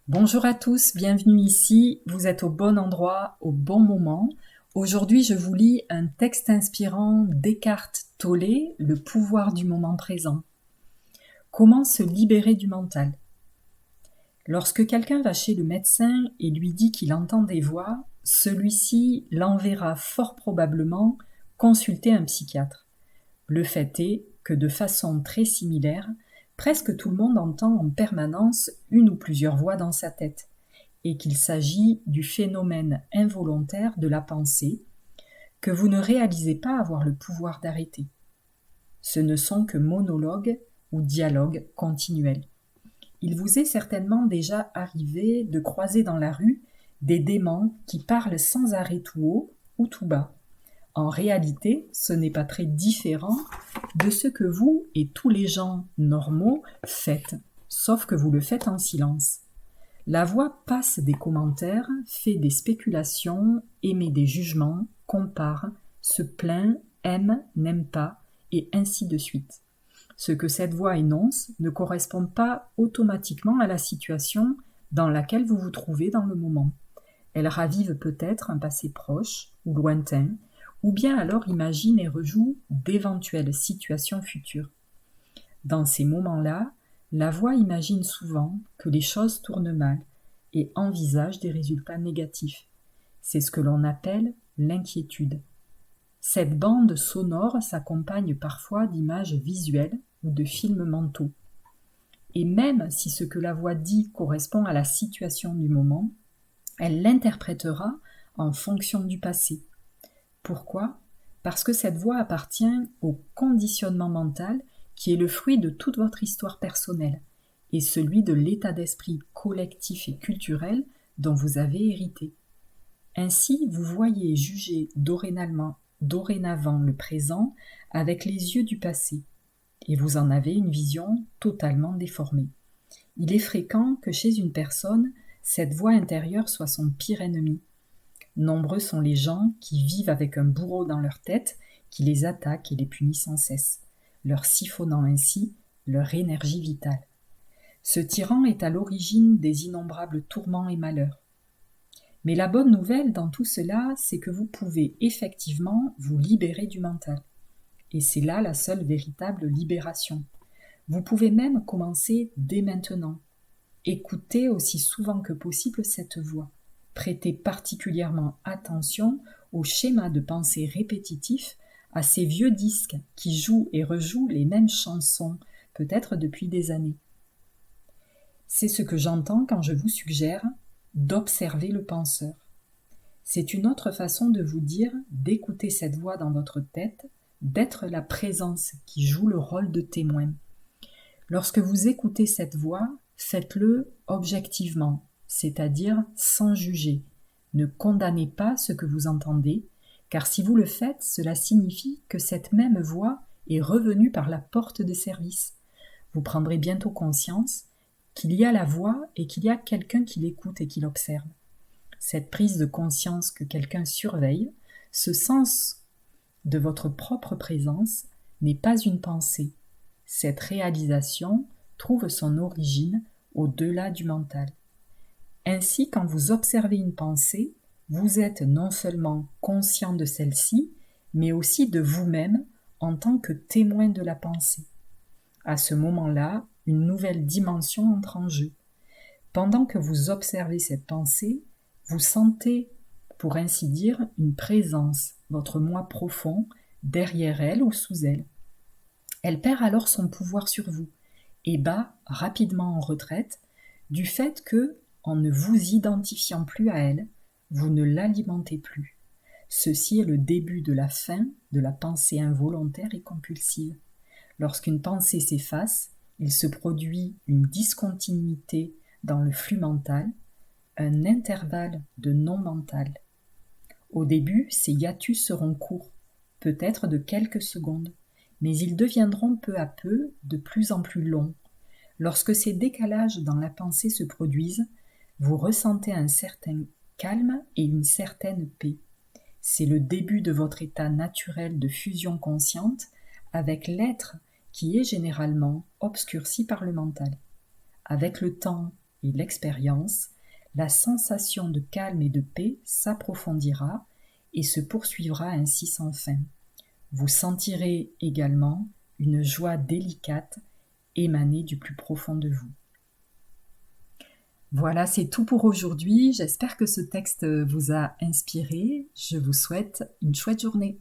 Bonjour à tous, bienvenue ici, vous êtes au bon endroit, au bon moment. Aujourd'hui, je vous lis un texte inspirant d'Eckhart Tolle, Le pouvoir du moment présent. Comment se libérer du mental? Lorsque quelqu'un va chez le médecin et lui dit qu'il entend des voix, celui-ci l'enverra fort probablement consulter un psychiatre. Le fait est que de façon très similaire, presque tout le monde entend en permanence une ou plusieurs voix dans sa tête, et qu'il s'agit du phénomène involontaire de la pensée que vous ne réalisez pas avoir le pouvoir d'arrêter. Ce ne sont que monologues ou dialogues continuels. Il vous est certainement déjà arrivé de croiser dans la rue des démons qui parlent sans arrêt tout haut ou tout bas. En réalité, ce n'est pas très différent de ce que vous et tous les gens normaux faites, sauf que vous le faites en silence. La voix passe des commentaires, fait des spéculations, émet des jugements, compare, se plaint, aime, n'aime pas, et ainsi de suite. Ce que cette voix énonce ne correspond pas automatiquement à la situation dans laquelle vous vous trouvez dans le moment. Elle ravive peut-être un passé proche ou lointain, ou bien alors imagine et rejoue d'éventuelles situations futures. Dans ces moments-là, la voix imagine souvent que les choses tournent mal et envisage des résultats négatifs. C'est ce que l'on appelle l'inquiétude. Cette bande sonore s'accompagne parfois d'images visuelles ou de films mentaux. Et même si ce que la voix dit correspond à la situation du moment, elle l'interprétera en fonction du passé. Pourquoi? Parce que cette voix appartient au conditionnement mental qui est le fruit de toute votre histoire personnelle et celui de l'état d'esprit collectif et culturel dont vous avez hérité. Ainsi, vous voyez et jugez dorénavant le présent avec les yeux du passé, et vous en avez une vision totalement déformée. Il est fréquent que chez une personne, cette voix intérieure soit son pire ennemi. Nombreux sont les gens qui vivent avec un bourreau dans leur tête qui les attaque et les punit sans cesse, leur siphonnant ainsi leur énergie vitale. Ce tyran est à l'origine des innombrables tourments et malheurs. Mais la bonne nouvelle dans tout cela, c'est que vous pouvez effectivement vous libérer du mental. Et c'est là la seule véritable libération. Vous pouvez même commencer dès maintenant. Écoutez aussi souvent que possible cette voix. Prêtez particulièrement attention aux schémas de pensée répétitifs, à ces vieux disques qui jouent et rejouent les mêmes chansons, peut-être depuis des années. C'est ce que j'entends quand je vous suggère d'observer le penseur. C'est une autre façon de vous dire d'écouter cette voix dans votre tête, d'être la présence qui joue le rôle de témoin. Lorsque vous écoutez cette voix, faites-le objectivement, c'est-à-dire sans juger. Ne condamnez pas ce que vous entendez, car si vous le faites, cela signifie que cette même voix est revenue par la porte de service. Vous prendrez bientôt conscience qu'il y a la voix et qu'il y a quelqu'un qui l'écoute et qui l'observe. Cette prise de conscience que quelqu'un surveille, ce sens de votre propre présence n'est pas une pensée. Cette réalisation trouve son origine au-delà du mental. Ainsi, quand vous observez une pensée, vous êtes non seulement conscient de celle-ci, mais aussi de vous-même en tant que témoin de la pensée. À ce moment-là, une nouvelle dimension entre en jeu. Pendant que vous observez cette pensée, vous sentez, pour ainsi dire, une présence, votre moi profond, derrière elle ou sous elle. Elle perd alors son pouvoir sur vous et bat rapidement en retraite du fait que, en ne vous identifiant plus à elle, vous ne l'alimentez plus. Ceci est le début de la fin de la pensée involontaire et compulsive. Lorsqu'une pensée s'efface, il se produit une discontinuité dans le flux mental, un intervalle de non-mental. Au début, ces hiatus seront courts, peut-être de quelques secondes, mais ils deviendront peu à peu de plus en plus longs. Lorsque ces décalages dans la pensée se produisent, vous ressentez un certain calme et une certaine paix. C'est le début de votre état naturel de fusion consciente avec l'être qui est généralement obscurci par le mental. Avec le temps et l'expérience, la sensation de calme et de paix s'approfondira et se poursuivra ainsi sans fin. Vous sentirez également une joie délicate émaner du plus profond de vous. Voilà, c'est tout pour aujourd'hui. J'espère que ce texte vous a inspiré. Je vous souhaite une chouette journée.